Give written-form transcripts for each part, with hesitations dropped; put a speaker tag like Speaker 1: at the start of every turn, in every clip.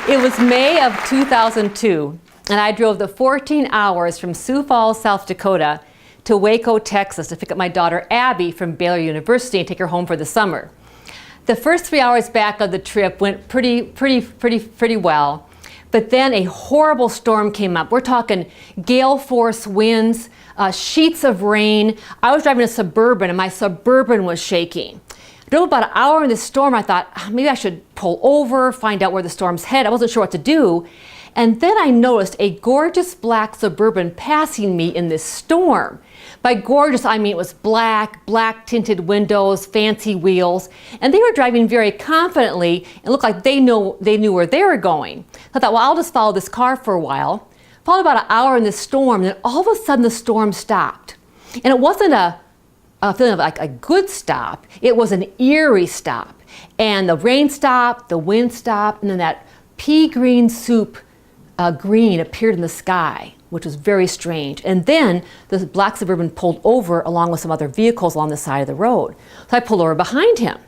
Speaker 1: It was May of 2002, and I drove the 14 hours from Sioux Falls, South Dakota to Waco, Texas to pick up my daughter Abby from Baylor University and take her home for the summer. The first 3 hours back of the trip went pretty well, but then a horrible storm came up. We're talking gale force winds, sheets of rain. I was driving a Suburban and my Suburban was shaking. I drove about an hour in the storm. I thought, maybe I should pull over, find out where the storm's headed. I wasn't sure what to do. And then I noticed a gorgeous black Suburban passing me in this storm. By gorgeous, I mean it was black tinted windows, fancy wheels, and they were driving very confidently and looked like they knew where they were going. I thought, well, I'll just follow this car for a while. Followed about an hour in the storm, and then all of a sudden the storm stopped. And it wasn't a feeling of like a good stop, it was an eerie stop. And the rain stopped, the wind stopped, and then that pea green soup green appeared in the sky, which was very strange. And then the black Suburban pulled over along with some other vehicles along the side of the road. So I pulled over behind him.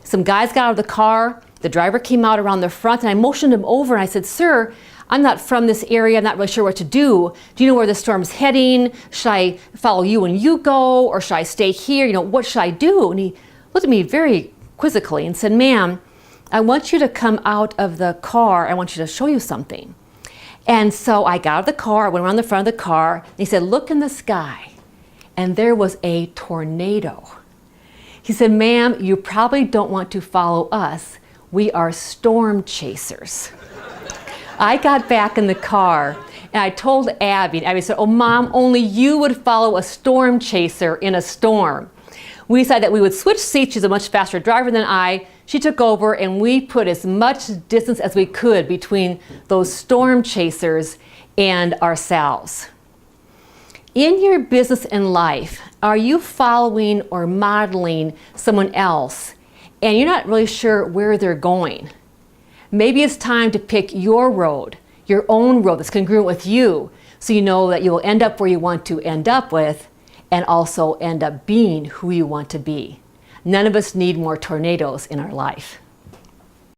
Speaker 1: Some guys got out of the car, the driver came out around the front, and I motioned him over and I said, "Sir, I'm not from this area, I'm not really sure what to do. Do you know where the storm's heading? Should I follow you and you go, or should I stay here? You know, what should I do?" And he looked at me very quizzically and said, "Ma'am, I want you to come out of the car, I want you to show you something." And so I got out of the car, I went around the front of the car, and he said, "Look in the sky." And there was a tornado. He said, "Ma'am, you probably don't want to follow us. We are storm chasers." I got back in the car and I told Abby, and Abby said, "Oh, Mom, only you would follow a storm chaser in a storm." We decided that we would switch seats. She's a much faster driver than I. She took over and we put as much distance as we could between those storm chasers and ourselves. In your business and life, are you following or modeling someone else and you're not really sure where they're going? Maybe it's time to pick your road, your own road that's congruent with you, so you know that you will end up where you want to end up with and also end up being who you want to be. None of us need more tornadoes in our life.